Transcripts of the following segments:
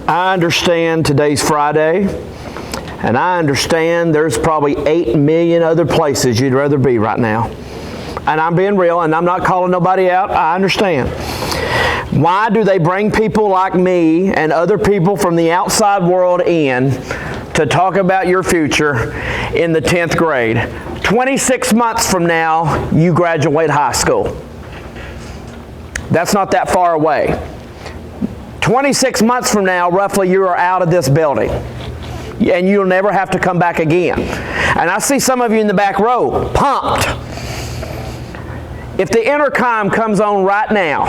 I understand today's Friday, and I understand there's probably 8 million other places you'd rather be right now. And I'm being real, and I'm not calling nobody out. I understand. Why do they bring people like me and other people from the outside world in to talk about your future in the 10th grade? 26 months from now, you graduate high school. That's not that far away. 26 months from now, roughly, you are out of this building. And you'll never have to come back again. And I see some of you in the back row, pumped. If the intercom comes on right now,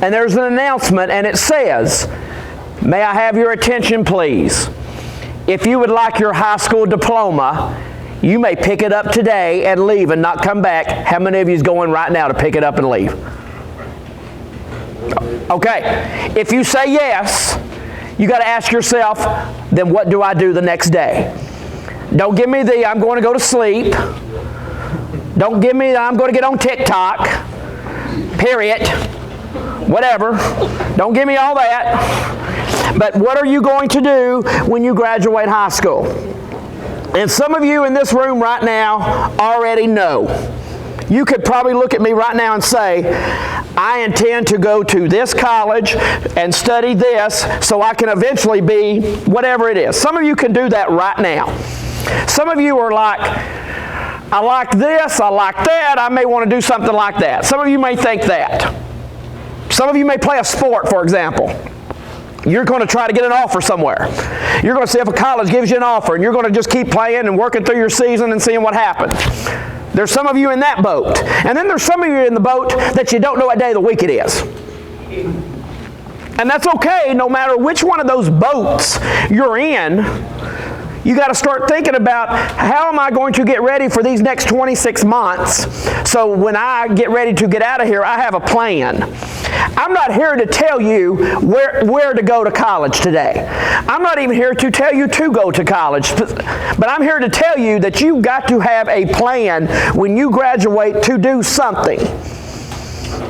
and there's an announcement, and it says, "May I have your attention, please? If you would like your high school diploma, you may pick it up today and leave and not come back." How many of you is going right now to pick it up and leave? Okay. If you say yes, you got to ask yourself, then what do I do the next day? Don't give me the "I'm going to go to sleep." Don't give me the "I'm going to get on TikTok." Period. Whatever. Don't give me all that. But what are you going to do when you graduate high school? And some of you in this room right now already know. You could probably look at me right now and say, "I intend to go to this college and study this so I can eventually be whatever it is." Some of you can do that right now. Some of you are like, "I like this, I like that, I may want to do something like that." Some of you may think that. Some of you may play a sport, for example. You're going to try to get an offer somewhere. You're going to see if a college gives you an offer, and you're going to just keep playing and working through your season and seeing what happens. There's some of you in that boat. And then there's some of you in the boat that you don't know what day of the week it is. And that's okay, no matter which one of those boats you're in. You got to start thinking about, how am I going to get ready for these next 26 months so when I get ready to get out of here, I have a plan. I'm not here to tell you where to go to college today. I'm not even here to tell you to go to college. But I'm here to tell you that you've got to have a plan when you graduate to do something.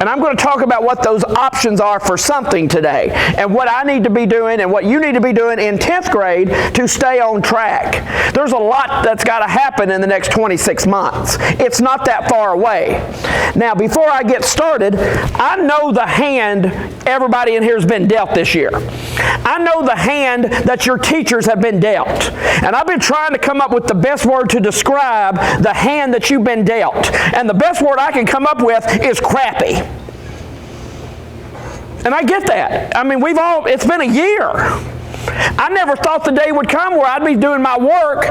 And I'm going to talk about what those options are for something today, and what I need to be doing and what you need to be doing in 10th grade to stay on track. There's a lot that's got to happen in the next 26 months. It's not that far away. Now, before I get started, I know the hand everybody in here has been dealt this year. I know the hand that your teachers have been dealt. And I've been trying to come up with the best word to describe the hand that you've been dealt. And the best word I can come up with is crappy. And I get that. I mean, it's been a year. I never thought the day would come where I'd be doing my work,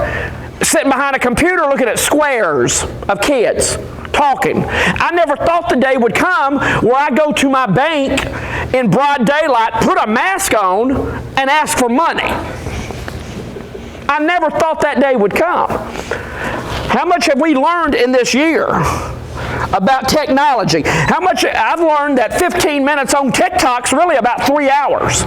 sitting behind a computer looking at squares of kids talking. I never thought the day would come where I go to my bank in broad daylight, put a mask on, and ask for money. I never thought that day would come. How much have we learned in this year about technology? How much I've learned that 15 minutes on TikTok's really about 3 hours.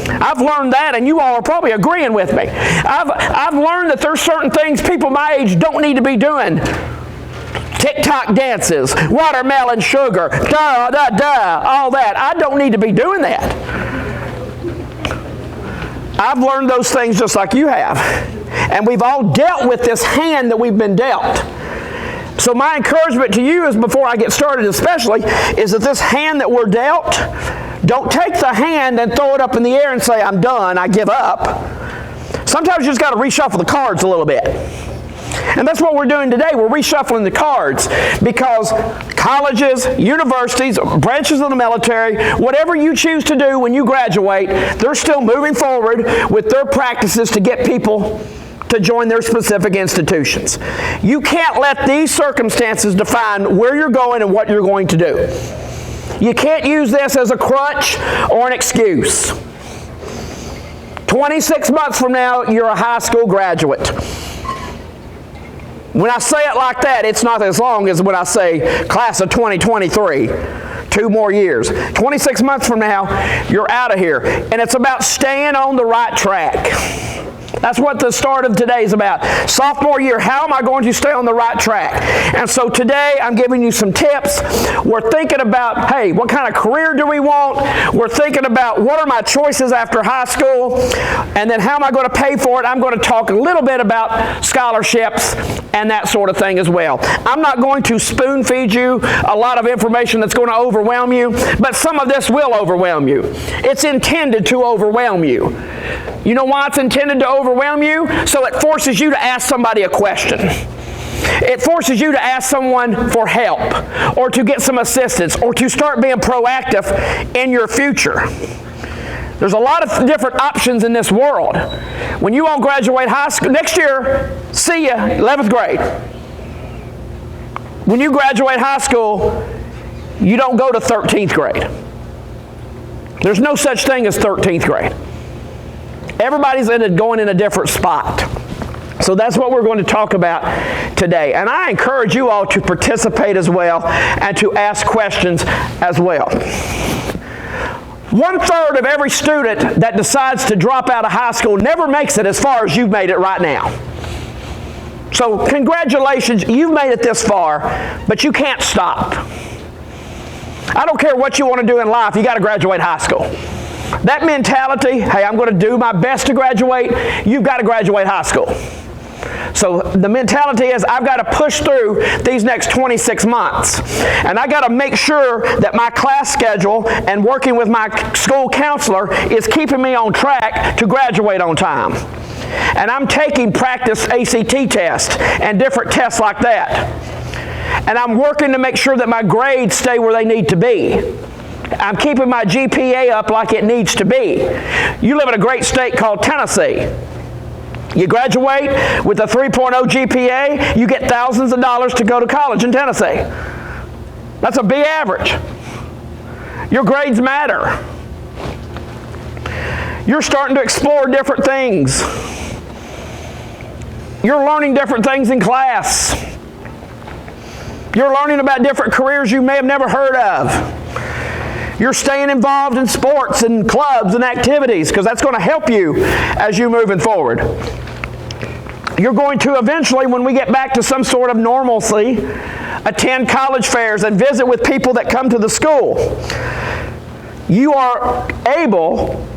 I've learned that, and you all are probably agreeing with me. I've learned that there's certain things people my age don't need to be doing. TikTok dances, watermelon sugar, all that. I don't need to be doing that. I've learned those things just like you have. And we've all dealt with this hand that we've been dealt. So my encouragement to you is, before I get started especially, is that this hand that we're dealt, don't take the hand and throw it up in the air and say, "I'm done, I give up." Sometimes you just got to reshuffle the cards a little bit. And that's what we're doing today. We're reshuffling the cards, because colleges, universities, branches of the military, whatever you choose to do when you graduate, they're still moving forward with their practices to get people to join their specific institutions. You can't let these circumstances define where you're going and what you're going to do. You can't use this as a crutch or an excuse. 26 months from now, you're a high school graduate. When I say it like that, it's not as long as when I say class of 2023. 2 more years. 26 months from now, you're out of here. And it's about staying on the right track. That's what the start of today is about. Sophomore year, how am I going to stay on the right track? And so today I'm giving you some tips. We're thinking about, hey, what kind of career do we want? We're thinking about what are my choices after high school? And then how am I going to pay for it? I'm going to talk a little bit about scholarships and that sort of thing as well. I'm not going to spoon feed you a lot of information that's going to overwhelm you, but some of this will overwhelm you. It's intended to overwhelm you. You know why it's intended to overwhelm you? So it forces you to ask somebody a question. It forces you to ask someone for help or to get some assistance or to start being proactive in your future. There's a lot of different options in this world. When you all graduate high school, next year, see ya, 11th grade. When you graduate high school, you don't go to 13th grade. There's no such thing as 13th grade. Everybody's going in a different spot. So that's what we're going to talk about today. And I encourage you all to participate as well and to ask questions as well. 1/3 of every student that decides to drop out of high school never makes it as far as you've made it right now. So congratulations, you've made it this far, but you can't stop. I don't care what you want to do in life, you got to graduate high school. That mentality, hey, I'm going to do my best to graduate, you've got to graduate high school. So the mentality is I've got to push through these next 26 months. And I got to make sure that my class schedule and working with my school counselor is keeping me on track to graduate on time. And I'm taking practice ACT tests and different tests like that. And I'm working to make sure that my grades stay where they need to be. I'm keeping my GPA up like it needs to be. You live in a great state called Tennessee. You graduate with a 3.0 GPA, you get thousands of dollars to go to college in Tennessee. That's a B average. Your grades matter. You're starting to explore different things. You're learning different things in class. You're learning about different careers you may have never heard of. You're staying involved in sports and clubs and activities because that's going to help you as you're moving forward. You're going to eventually, when we get back to some sort of normalcy, attend college fairs and visit with people that come to the school. You are able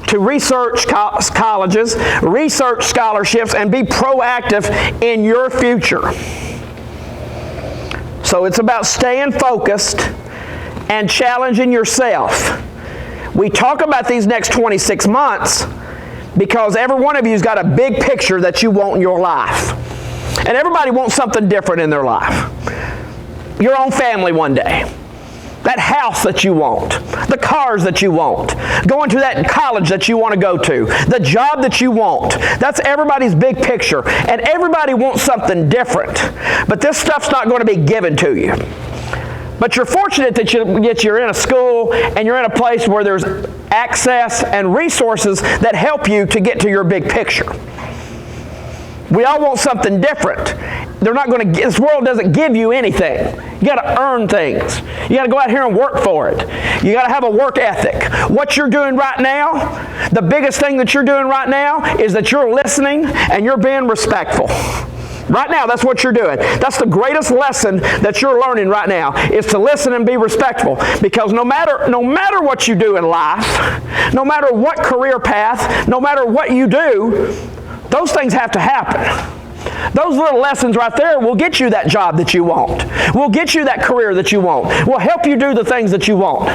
to research colleges, research scholarships, and be proactive in your future. So it's about staying focused and challenging yourself. We talk about these next 26 months because every one of you's got a big picture that you want in your life. And everybody wants something different in their life. Your own family one day. That house that you want. The cars that you want. Going to that college that you want to go to. The job that you want. That's everybody's big picture. And everybody wants something different. But this stuff's not going to be given to you. But you're fortunate that you're in a school and you're in a place where there's access and resources that help you to get to your big picture. We all want something different. They're not going to. This world doesn't give you anything. You got to earn things. You got to go out here and work for it. You got to have a work ethic. What you're doing right now, the biggest thing that you're doing right now is that you're listening and you're being respectful. Right now, that's what you're doing. That's the greatest lesson that you're learning right now, is to listen and be respectful. Because no matter what you do in life, no matter what career path, no matter what you do, those things have to happen. Those little lessons right there will get you that job that you want. Will get you that career that you want. Will help you do the things that you want.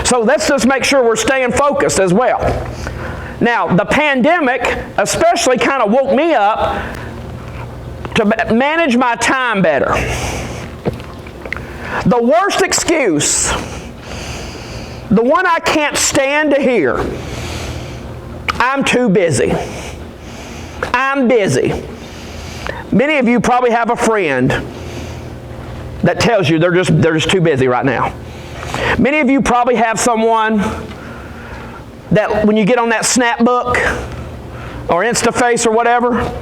So let's just make sure we're staying focused as well. Now, the pandemic especially kind of woke me up to manage my time better. The worst excuse, the one I can't stand to hear, I'm too busy. I'm busy. Many of you probably have a friend that tells you they're just too busy right now. Many of you probably have someone that when you get on that Snapbook or InstaFace or whatever,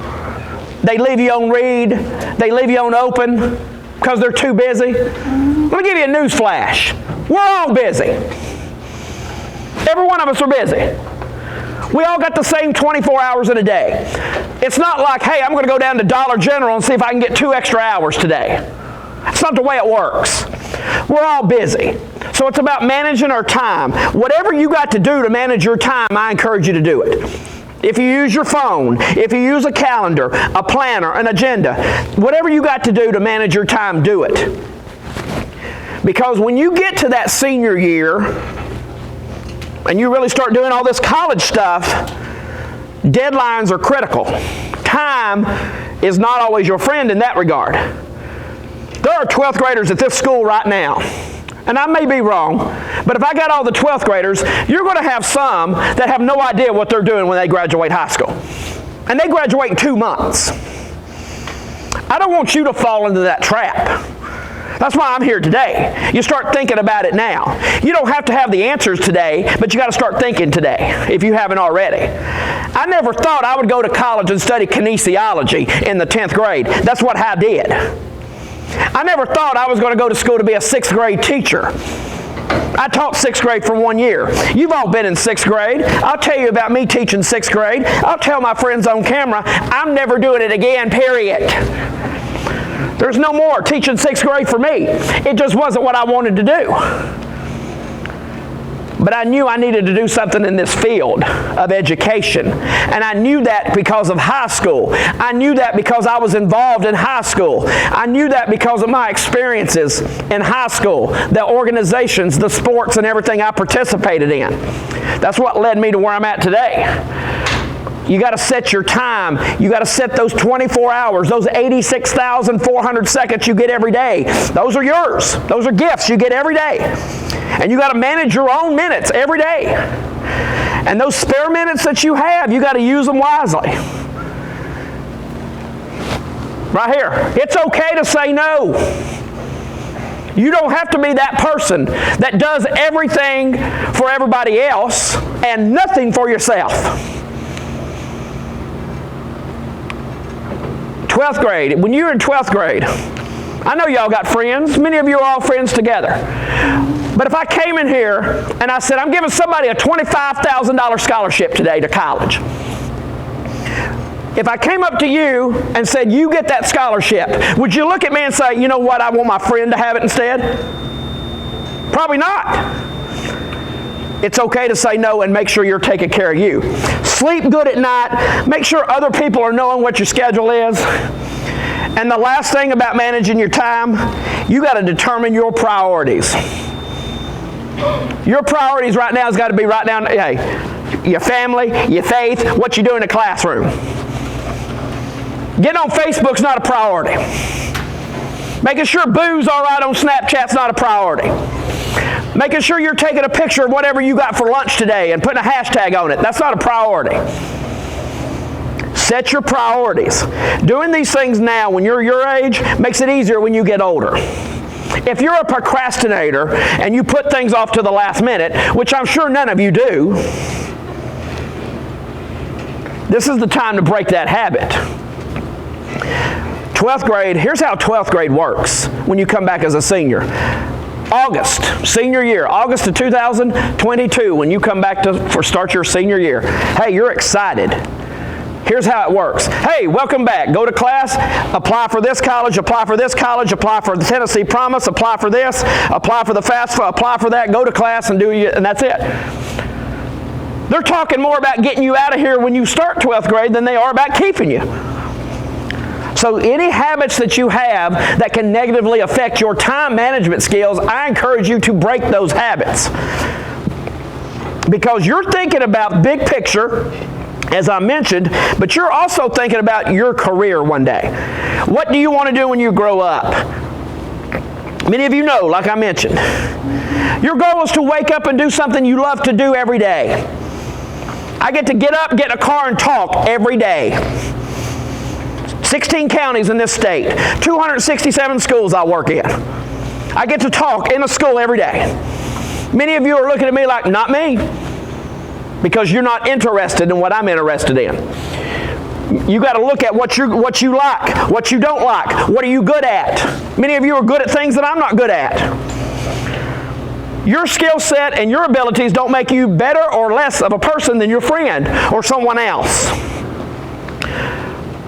they leave you on read, they leave you on open because they're too busy. Let me give you a news flash. We're all busy. Every one of us are busy. We all got the same 24 hours in a day. It's not like, hey, I'm going to go down to Dollar General and see if I can get 2 extra hours today. That's not the way it works. We're all busy. So it's about managing our time. Whatever you got to do to manage your time, I encourage you to do it. If you use your phone, if you use a calendar, a planner, an agenda, whatever you got to do to manage your time, do it. Because when you get to that senior year, and you really start doing all this college stuff, deadlines are critical. Time is not always your friend in that regard. There are 12th graders at this school right now. And I may be wrong, but if I got all the 12th graders, you're going to have some that have no idea what they're doing when they graduate high school. And they graduate in 2 months. I don't want you to fall into that trap. That's why I'm here today. You start thinking about it now. You don't have to have the answers today, but you got to start thinking today, if you haven't already. I never thought I would go to college and study kinesiology in the 10th grade. That's what I did. I never thought I was going to go to school to be a 6th grade teacher. I taught 6th grade for 1 year. You've all been in 6th grade. I'll tell you about me teaching 6th grade. I'll tell my friends on camera, I'm never doing it again, period. There's no more teaching 6th grade for me. It just wasn't what I wanted to do. But I knew I needed to do something in this field of education. And I knew that because of high school. I knew that because I was involved in high school. I knew that because of my experiences in high school, the organizations, the sports, and everything I participated in. That's what led me to where I'm at today. You got to set your time. You got to set those 24 hours, those 86,400 seconds you get every day. Those are yours. Those are gifts you get every day. And you got to manage your own minutes every day. And those spare minutes that you have, you got to use them wisely. Right here. It's okay to say no. You don't have to be that person that does everything for everybody else and nothing for yourself. 12th grade. When you were in 12th grade, I know y'all got friends. Many of you are all friends together. But if I came in here and I said, I'm giving somebody a $25,000 scholarship today to college. If I came up to you and said, you get that scholarship, would you look at me and say, you know what, I want my friend to have it instead? Probably not. It's okay to say no and make sure you're taking care of you. Sleep good at night. Make sure other people are knowing what your schedule is. And the last thing about managing your time, you got to determine your priorities. Your priorities right now has got to be right down, hey, your family, your faith, what you do in the classroom. Getting on Facebook's not a priority. Making sure booze all right on Snapchat's not a priority. Making sure you're taking a picture of whatever you got for lunch today and putting a hashtag on it. That's not a priority. Set your priorities. Doing these things now when you're your age makes it easier when you get older. If you're a procrastinator and you put things off to the last minute, which I'm sure none of you do, this is the time to break that habit. 12th grade, here's how 12th grade works when you come back as a senior. August, senior year, August of 2022, when you come back to start your senior year. Hey, you're excited. Here's how it works. Hey, welcome back. Go to class, apply for this college, apply for this college, apply for the Tennessee Promise, apply for this, apply for the FAFSA, apply for that, go to class and and that's it. They're talking more about getting you out of here when you start 12th grade than they are about keeping you. So any habits that you have that can negatively affect your time management skills, I encourage you to break those habits. Because you're thinking about big picture, as I mentioned, but you're also thinking about your career one day. What do you want to do when you grow up? Many of you know, like I mentioned, your goal is to wake up and do something you love to do every day. I get to get up, get in a car, and talk every day. 16 counties in this state, 267 schools I work in. I get to talk in a school every day. Many of you are looking at me like, not me, because you're not interested in what I'm interested in. You got to look at what you like, what you don't like, what are you good at. Many of you are good at things that I'm not good at. Your skill set and your abilities don't make you better or less of a person than your friend or someone else.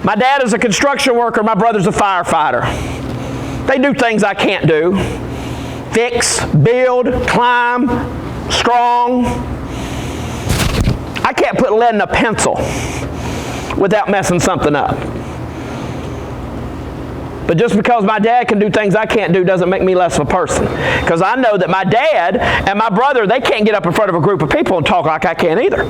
My dad is a construction worker. My brother's a firefighter. They do things I can't do. Fix, build, climb, strong. I can't put lead in a pencil without messing something up. But just because my dad can do things I can't do doesn't make me less of a person. Because I know that my dad and my brother, they can't get up in front of a group of people and talk like I can either.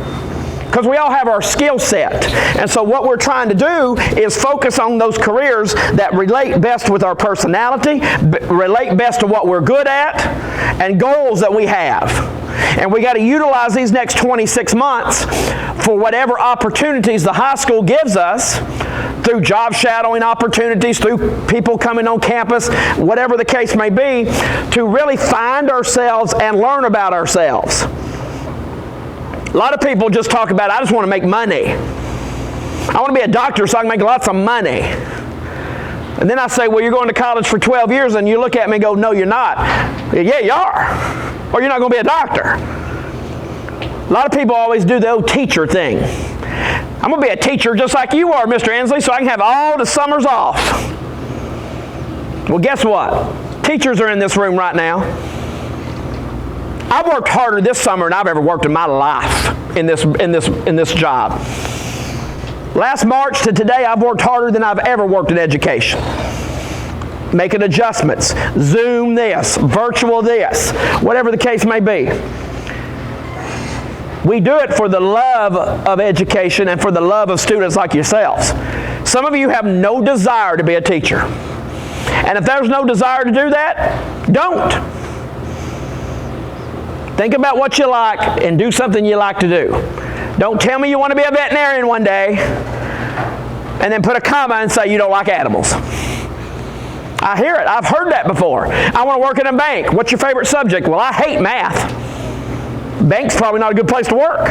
Because we all have our skill set. And so what we're trying to do is focus on those careers that relate best with our personality, relate best to what we're good at, and goals that we have. And we got to utilize these next 26 months for whatever opportunities the high school gives us, through job shadowing opportunities, through people coming on campus, whatever the case may be, to really find ourselves and learn about ourselves. A lot of people just talk about, I just want to make money. I want to be a doctor so I can make lots of money. And then I say, well, you're going to college for 12 years, and you look at me and go, no, you're not. Yeah, you are. Or you're not going to be a doctor. A lot of people always do the old teacher thing. I'm going to be a teacher just like you are, Mr. Ensley, so I can have all the summers off. Well, guess what? Teachers are in this room right now. I've worked harder this summer than I've ever worked in my life in this job. Last March to today, I've worked harder than I've ever worked in education. Making adjustments, Zoom this, virtual this, whatever the case may be. We do it for the love of education and for the love of students like yourselves. Some of you have no desire to be a teacher. And if there's no desire to do that, don't. Think about what you like and do something you like to do. Don't tell me you want to be a veterinarian one day and then put a comma and say you don't like animals. I hear it. I've heard that before. I want to work in a bank. What's your favorite subject? Well, I hate math. Bank's probably not a good place to work.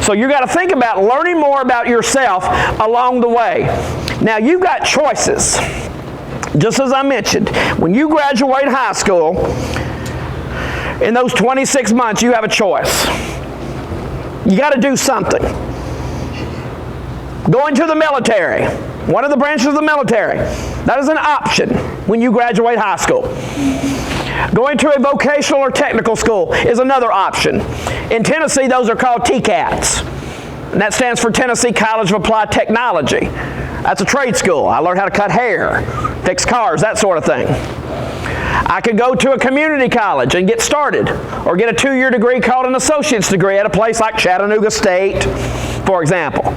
So you got to think about learning more about yourself along the way. Now, you've got choices. Just as I mentioned, when you graduate high school, in those 26 months, you have a choice. You got to do something. Going to the military, one of the branches of the military, that is an option when you graduate high school. Going to a vocational or technical school is another option. In Tennessee, those are called TCATs. And that stands for Tennessee College of Applied Technology. That's a trade school. I learned how to cut hair, fix cars, that sort of thing. I could go to a community college and get started, or get a 2-year degree called an associate's degree at a place like Chattanooga State, for example.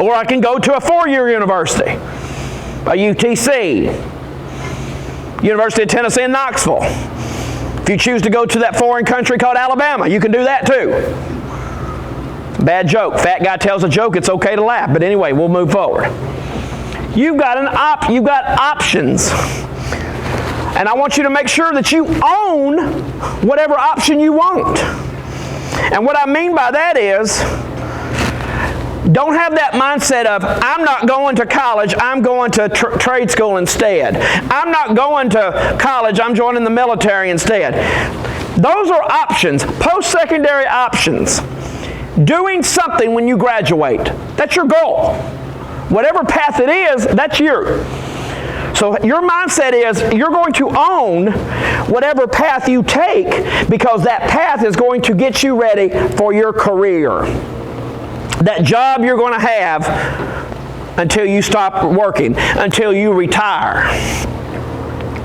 Or I can go to a 4-year university, a UTC, University of Tennessee in Knoxville. If you choose to go to that foreign country called Alabama, you can do that too. Bad joke. Fat guy tells a joke, it's okay to laugh. But anyway, we'll move forward. You've got options. And I want you to make sure that you own whatever option you want. And what I mean by that is, don't have that mindset of, I'm not going to college, I'm going to trade school instead. I'm not going to college, I'm joining the military instead. Those are options, post-secondary options. Doing something when you graduate, that's your goal. Whatever path it is, that's you. So your mindset is, you're going to own whatever path you take, because that path is going to get you ready for your career. That job you're going to have until you stop working, until you retire.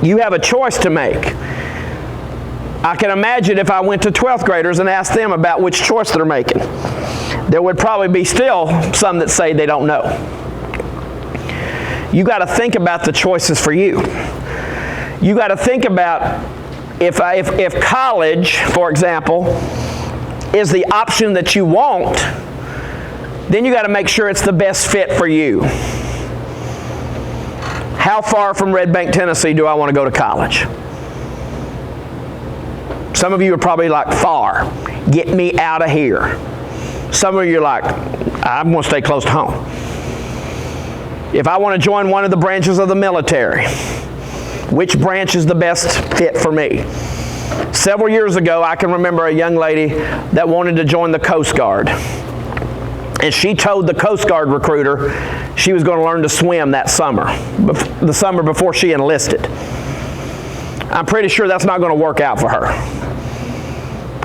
You have a choice to make. I can imagine if I went to 12th graders and asked them about which choice they're making. There would probably be still some that say they don't know. You got to think about the choices for you. You got to think about if college, for example, is the option that you want, then you got to make sure it's the best fit for you. How far from Red Bank, Tennessee do I want to go to college? Some of you are probably like, far. Get me out of here. Some of you are like, I'm going to stay close to home. If I want to join one of the branches of the military, which branch is the best fit for me? Several years ago, I can remember a young lady that wanted to join the Coast Guard. And she told the Coast Guard recruiter she was going to learn to swim that summer, the summer before she enlisted. I'm pretty sure that's not going to work out for her.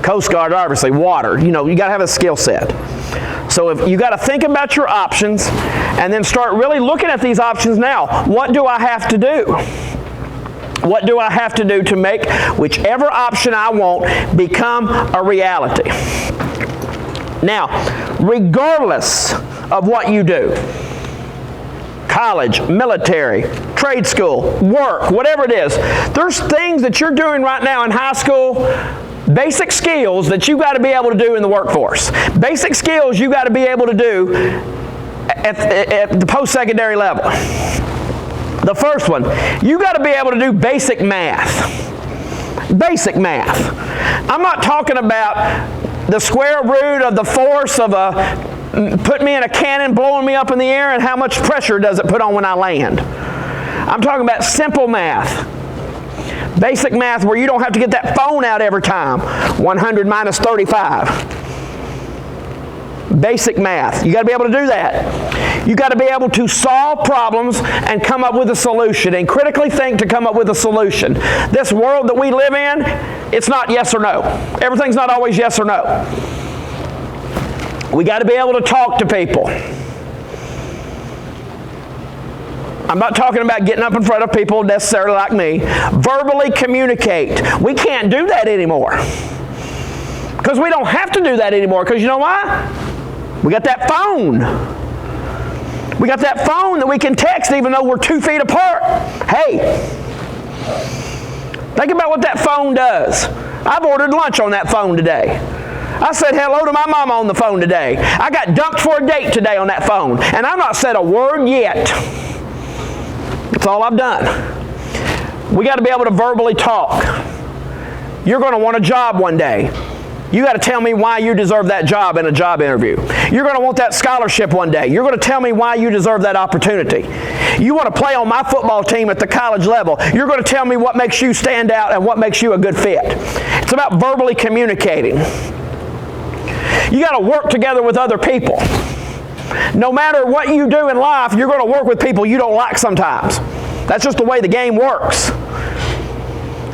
Coast Guard, obviously, water. You know, you got to have a skill set. So if you got to think about your options and then start really looking at these options now. What do I have to do? What do I have to do to make whichever option I want become a reality? Now, regardless of what you do, college, military, trade school, work, whatever it is, there's things that you're doing right now in high school, basic skills that you got to be able to do in the workforce. Basic skills you got to be able to do at the post-secondary level. The first one, you got to be able to do basic math. Basic math. I'm not talking about the square root of the force of put me in a cannon, blowing me up in the air, and how much pressure does it put on when I land. I'm talking about simple math. Basic math where you don't have to get that phone out every time. 100 minus 35. Basic math. You got to be able to do that. You got to be able to solve problems and come up with a solution and critically think to come up with a solution. This world that we live in, it's not yes or no. Everything's not always yes or no. We got to be able to talk to people. I'm not talking about getting up in front of people necessarily like me. Verbally communicate. We can't do that anymore. Because we don't have to do that anymore. Because you know why? We got that phone. We got that phone that we can text even though we're 2 feet apart. Hey, think about what that phone does. I've ordered lunch on that phone today. I said hello to my mama on the phone today. I got dumped for a date today on that phone. And I've not said a word yet. That's all I've done. We got to be able to verbally talk. You're going to want a job one day. You got to tell me why you deserve that job in a job interview. You're going to want that scholarship one day. You're going to tell me why you deserve that opportunity. You want to play on my football team at the college level. You're going to tell me what makes you stand out and what makes you a good fit. It's about verbally communicating. You got to work together with other people. No matter what you do in life, you're going to work with people you don't like sometimes. That's just the way the game works.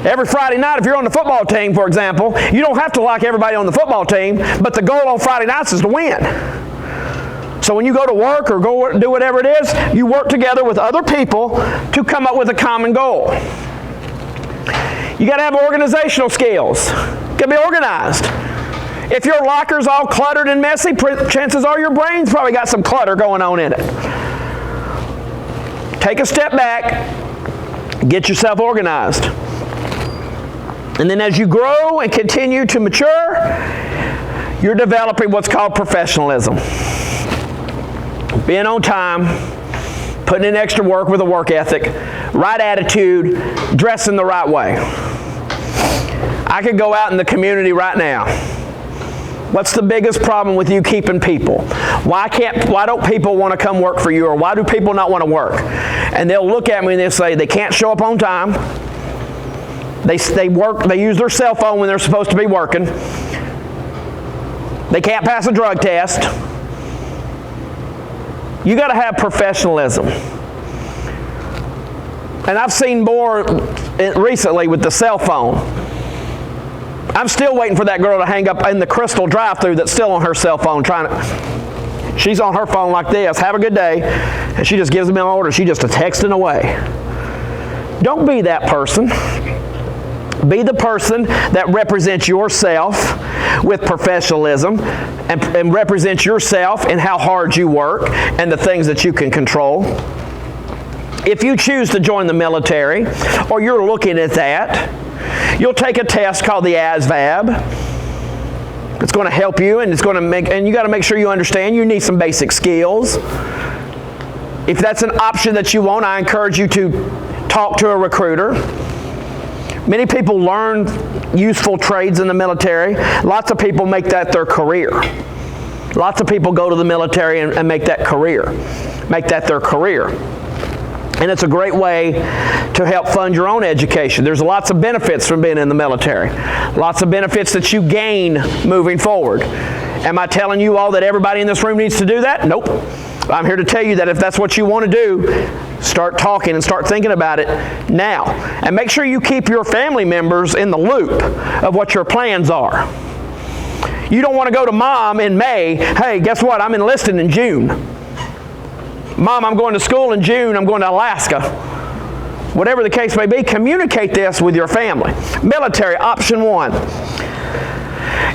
Every Friday night, if you're on the football team, for example, you don't have to like everybody on the football team, but the goal on Friday nights is to win. So when you go to work or go do whatever it is, you work together with other people to come up with a common goal. You got to have organizational skills. You got to be organized. If your locker's all cluttered and messy, chances are your brain's probably got some clutter going on in it. Take a step back, get yourself organized. And then as you grow and continue to mature, you're developing what's called professionalism. Being on time, putting in extra work with a work ethic, right attitude, dressing the right way. I could go out in the community right now. What's the biggest problem with you keeping people? Why don't people want to come work for you, or why do people not want to work? And they'll look at me and they'll say they can't show up on time. They use their cell phone when they're supposed to be working. They can't pass a drug test. You got to have professionalism. And I've seen more recently with the cell phone. I'm still waiting for that girl to hang up in the Crystal drive-thru that's still on her cell phone she's on her phone like this, have a good day, and she just gives me an order. She just texting away. Don't be that person. Be the person that represents yourself with professionalism and represents yourself in how hard you work and the things that you can control. If you choose to join the military, or you're looking at that, you'll take a test called the ASVAB. It's going to help you, and you got to make sure you understand you need some basic skills. If that's an option that you want, I encourage you to talk to a recruiter. Many people learn useful trades in the military. Lots of people make that their career. Lots of people go to the military and make that their career. And it's a great way to help fund your own education. There's lots of benefits from being in the military. Lots of benefits that you gain moving forward. Am I telling you all that everybody in this room needs to do that? Nope. I'm here to tell you that if that's what you want to do, start talking and start thinking about it now. And make sure you keep your family members in the loop of what your plans are. You don't want to go to Mom in May, hey, guess what? I'm enlisted in June. Mom, I'm going to school in June. I'm going to Alaska. Whatever the case may be, communicate this with your family. Military, option 1.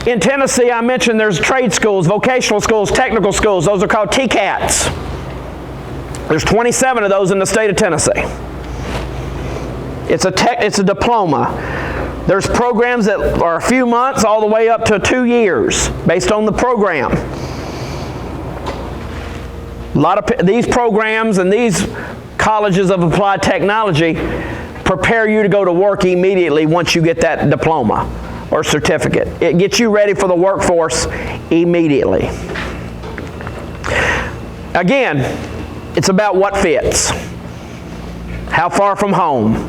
In Tennessee, I mentioned there's trade schools, vocational schools, technical schools. Those are called TCATs. There's 27 of those in the state of Tennessee. It's a diploma. There's programs that are a few months all the way up to 2 years based on the program. A lot of these programs and these colleges of applied technology prepare you to go to work immediately once you get that diploma or certificate. It gets you ready for the workforce immediately. Again, it's about what fits. How far from home?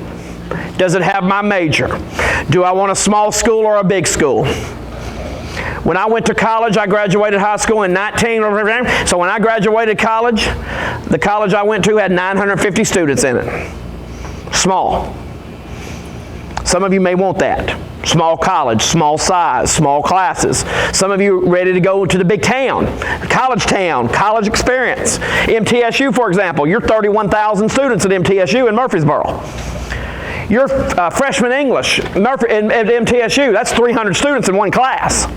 Does it have my major? Do I want a small school or a big school? When I went to college, I graduated high school in 19. So when I graduated college, the college I went to had 950 students in it. Small. Some of you may want that. Small college, small size, small classes. Some of you ready to go to the big town, college experience. MTSU, for example, you're 31,000 students at MTSU in Murfreesboro. Your freshman English at MTSU, that's 300 students in one class.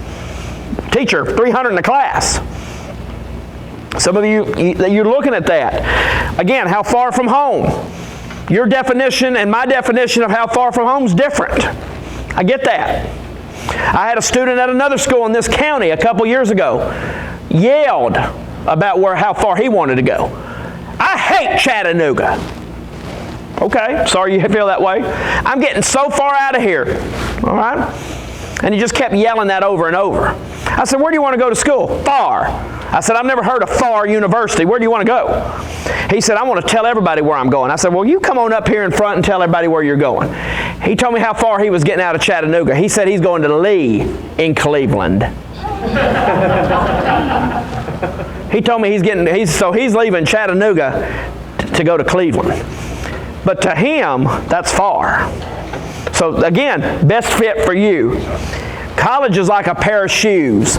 Teacher, 300 in a class. Some of you're looking at that. Again, how far from home? Your definition and my definition of how far from home is different. I get that. I had a student at another school in this county a couple years ago yelled about how far he wanted to go. I hate Chattanooga. Okay, sorry you feel that way. I'm getting so far out of here. All right? And he just kept yelling that over and over. I said, where do you want to go to school? Far. I said, I've never heard of Far University. Where do you want to go? He said, I want to tell everybody where I'm going. I said, well, you come on up here in front and tell everybody where you're going. He told me how far he was getting out of Chattanooga. He said he's going to Lee in Cleveland. He told me he's leaving Chattanooga to go to Cleveland. But to him, that's far. So again, best fit for you. College is like a pair of shoes.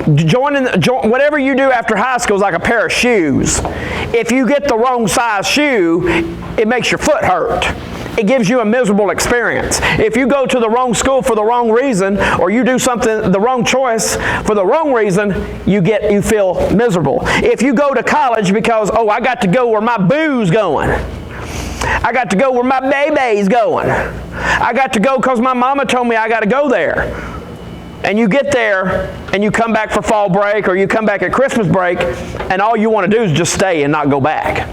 Whatever you do after high school is like a pair of shoes. If you get the wrong size shoe, it makes your foot hurt. It gives you a miserable experience. If you go to the wrong school for the wrong reason, or you do something, the wrong choice for the wrong reason, you feel miserable. If you go to college because, I got to go where my boo's going. I got to go where my baby's going. I got to go because my mama told me I got to go there. And you get there and you come back for fall break or you come back at Christmas break and all you want to do is just stay and not go back.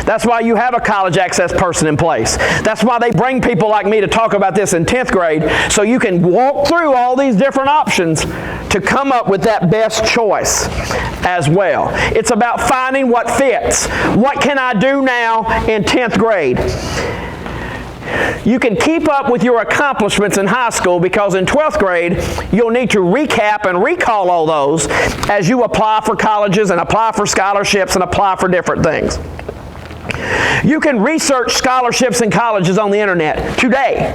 That's why you have a college access person in place. That's why they bring people like me to talk about this in 10th grade so you can walk through all these different options to come up with that best choice as well. It's about finding what fits. What can I do now in 10th grade? You can keep up with your accomplishments in high school because in 12th grade, you'll need to recap and recall all those as you apply for colleges and apply for scholarships and apply for different things. You can research scholarships and colleges on the internet today.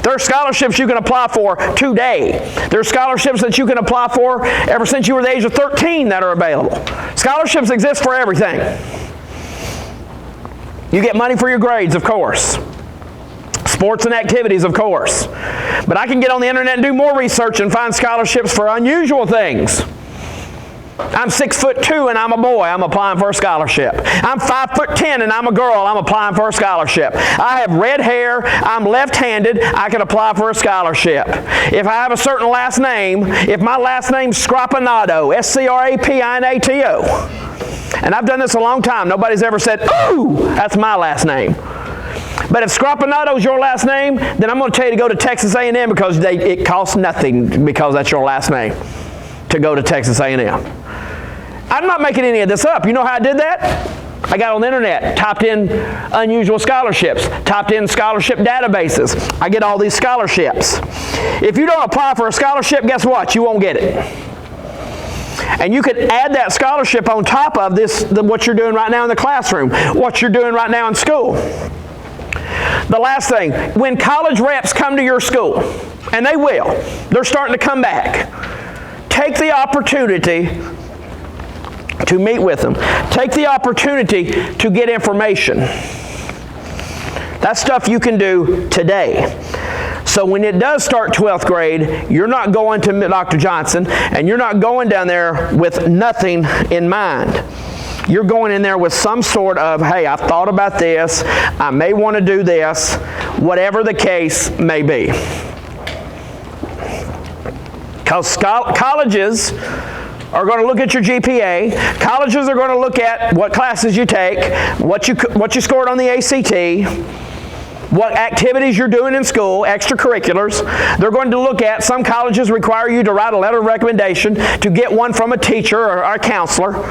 There are scholarships you can apply for today. There are scholarships that you can apply for ever since you were the age of 13 that are available. Scholarships exist for everything. You get money for your grades, of course. Sports and activities, of course. But I can get on the internet and do more research and find scholarships for unusual things. I'm 6'2" and I'm a boy. I'm applying for a scholarship. I'm 5'10" and I'm a girl. I'm applying for a scholarship. I have red hair. I'm left-handed. I can apply for a scholarship. If I have a certain last name, if my last name's Scrapinato, Scrapinato, and I've done this a long time, nobody's ever said, ooh, that's my last name. But if Scrapinato is your last name, then I'm going to tell you to go to Texas A&M because it costs nothing because that's your last name to go to Texas A&M. I'm not making any of this up. You know how I did that? I got on the internet, typed in unusual scholarships, typed in scholarship databases. I get all these scholarships. If you don't apply for a scholarship, guess what? You won't get it. And you could add that scholarship on top of what you're doing right now in the classroom, what you're doing right now in school. The last thing, when college reps come to your school, and they will, they're starting to come back, take the opportunity to meet with them. Take the opportunity to get information. That's stuff you can do today. So when it does start 12th grade, you're not going to Dr. Johnson, and you're not going down there with nothing in mind. You're going in there with some sort of, hey, I've thought about this, I may want to do this, whatever the case may be. Because colleges are going to look at your GPA. Colleges are going to look at what classes you take, what you scored on the ACT, what activities you're doing in school, extracurriculars. They're going to look at, some colleges require you to write a letter of recommendation to get one from a teacher or a counselor.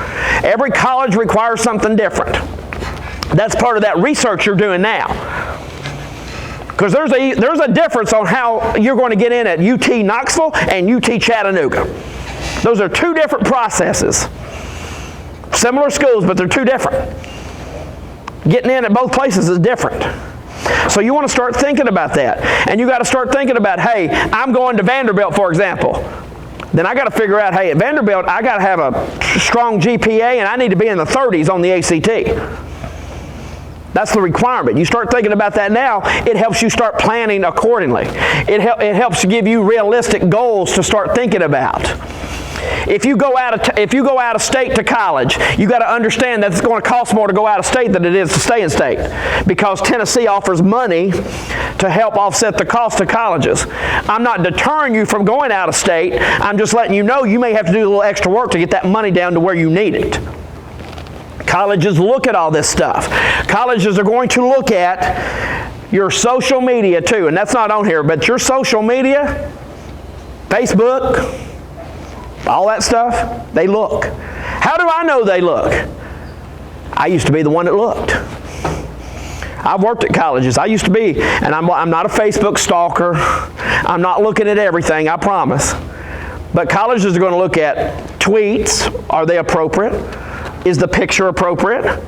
Every college requires something different. That's part of that research you're doing now. Because there's a difference on how you're going to get in at UT Knoxville and UT Chattanooga. Those are two different processes. Similar schools, but they're two different. Getting in at both places is different. So you want to start thinking about that. And you got to start thinking about, hey, I'm going to Vanderbilt, for example. Then I got to figure out, hey, at Vanderbilt, I got to have a strong GPA and I need to be in the 30s on the ACT. That's the requirement. You start thinking about that now, it helps you start planning accordingly. It helps give you realistic goals to start thinking about. If you go out of state to college, you got to understand that it's going to cost more to go out of state than it is to stay in state, because Tennessee offers money to help offset the cost of colleges. I'm not deterring you from going out of state. I'm just letting you know you may have to do a little extra work to get that money down to where you need it. Colleges look at all this stuff. Colleges are going to look at your social media too, and that's not on here, but your social media, Facebook, all that stuff, they look. How do I know they look? I used to be the one that looked. I've worked at colleges. I used to be, and I'm not a Facebook stalker. I'm not looking at everything, I promise. But colleges are going to look at tweets. Are they appropriate? Is the picture appropriate?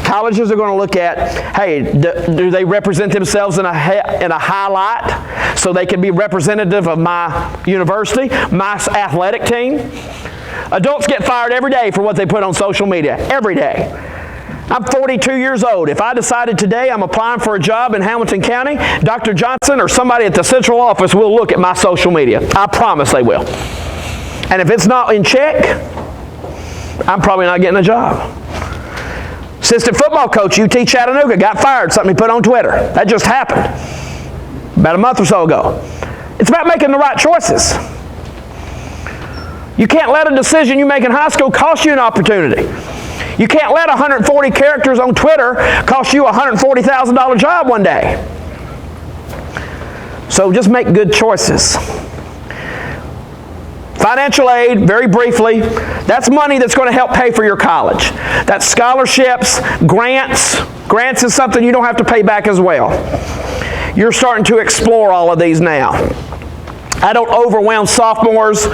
Colleges are going to look at, hey, do they represent themselves in a highlight so they can be representative of my university, my athletic team? Adults get fired every day for what they put on social media, every day. I'm 42 years old. If I decided today I'm applying for a job in Hamilton County, Dr. Johnson or somebody at the central office will look at my social media. I promise they will. And if it's not in check, I'm probably not getting a job. Assistant football coach, UT Chattanooga, got fired, something he put on Twitter. That just happened about a month or so ago. It's about making the right choices. You can't let a decision you make in high school cost you an opportunity. You can't let 140 characters on Twitter cost you a $140,000 job one day. So just make good choices. Financial aid, very briefly, that's money that's going to help pay for your college. That's scholarships, grants. Grants is something you don't have to pay back as well. You're starting to explore all of these now. I don't overwhelm sophomores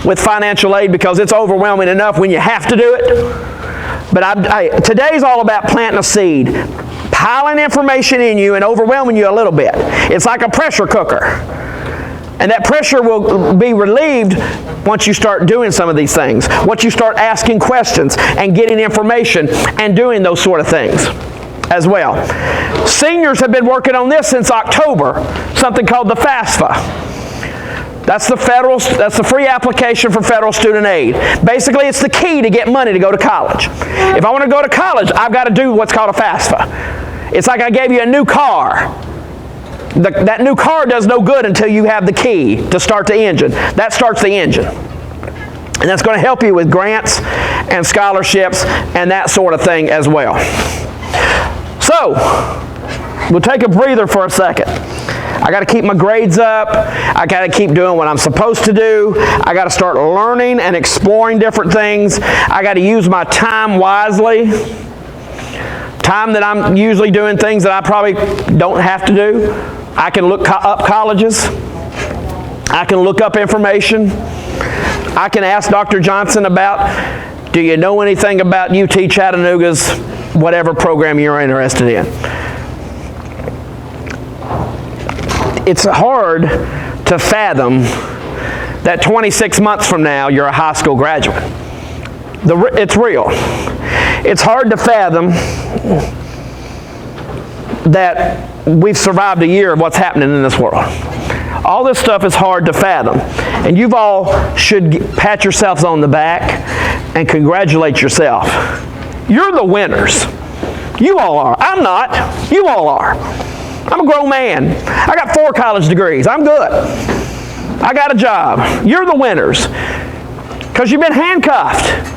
with financial aid because it's overwhelming enough when you have to do it. But today's all about planting a seed, piling information in you and overwhelming you a little bit. It's like a pressure cooker. And that pressure will be relieved once you start doing some of these things. Once you start asking questions and getting information and doing those sort of things as well. Seniors have been working on this since October, something called the FAFSA. That's the free application for federal student aid. Basically, it's the key to get money to go to college. If I want to go to college, I've got to do what's called a FAFSA. It's like I gave you a new car. That new car does no good until you have the key to start the engine. That starts the engine. And that's going to help you with grants and scholarships and that sort of thing as well. So, we'll take a breather for a second. I got to keep my grades up. I got to keep doing what I'm supposed to do. I got to start learning and exploring different things. I got to use my time wisely. time that I'm usually doing things that I probably don't have to do. I can look up colleges. I can look up information. I can ask Dr. Johnson about, do you know anything about UT Chattanooga's whatever program you're interested in? It's hard to fathom that 26 months from now you're a high school graduate. It's real. It's hard to fathom that we've survived a year of what's happening in this world. All this stuff is hard to fathom. And you all should pat yourselves on the back and congratulate yourself. You're the winners. You all are. I'm not. You all are. I'm a grown man. I got 4 college degrees. I'm good. I got a job. You're the winners because you've been handcuffed.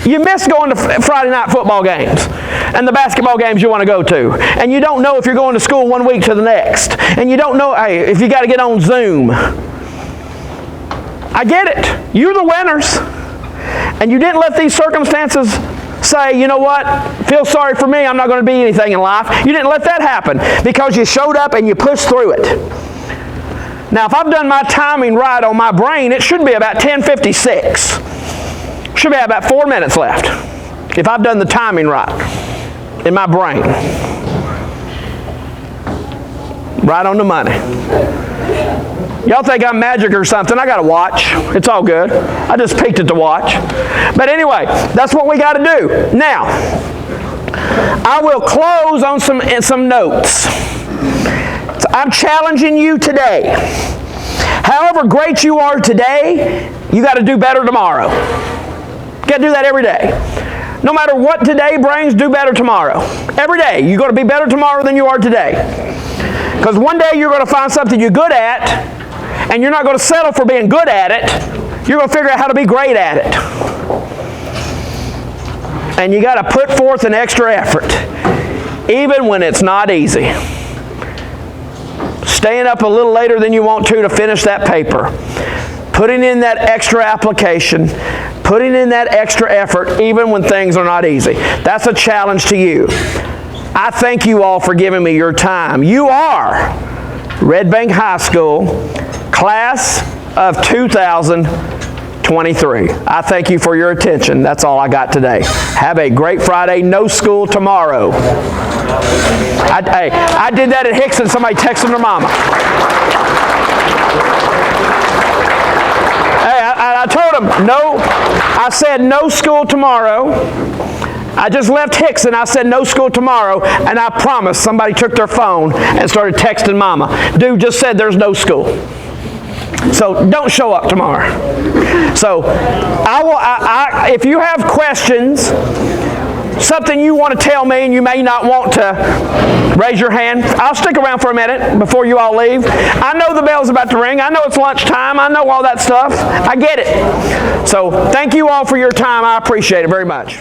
You miss going to Friday night football games and the basketball games you want to go to. And you don't know if you're going to school one week to the next. And you don't know, hey, if you got to get on Zoom. I get it. You're the winners. And you didn't let these circumstances say, you know what, feel sorry for me, I'm not going to be anything in life. You didn't let that happen because you showed up and you pushed through it. Now, if I've done my timing right on my brain, it should be about 10:56. Should be about 4 minutes left if I've done the timing right in my brain. Right on the money. Y'all think I'm magic or something? I got a watch. It's all good. I just peeked at the watch. But anyway, that's what we got to do. Now, I will close on some notes. So I'm challenging you today. However great you are today, you got to do better tomorrow. You got to do that every day. No matter what today brings, do better tomorrow. Every day, you're going to be better tomorrow than you are today. Because one day you're going to find something you're good at, and you're not going to settle for being good at it. You're going to figure out how to be great at it. And you got to put forth an extra effort, even when it's not easy. Staying up a little later than you want to finish that paper. Putting in that extra application. Putting in that extra effort, even when things are not easy. That's a challenge to you. I thank you all for giving me your time. You are Red Bank High School, class of 2023. I thank you for your attention. That's all I got today. Have a great Friday. No school tomorrow. I did that at Hickson. Somebody texted their mama. Hey, I told them, no. I said no school tomorrow. I just left Hickson. I said no school tomorrow, and I promise somebody took their phone and started texting mama. Dude just said there's no school. So don't show up tomorrow. So if you have questions, something you want to tell me and you may not want to raise your hand, I'll stick around for a minute before you all leave. I know the bell's about to ring. I know it's lunchtime. I know all that stuff. I get it. So thank you all for your time. I appreciate it very much.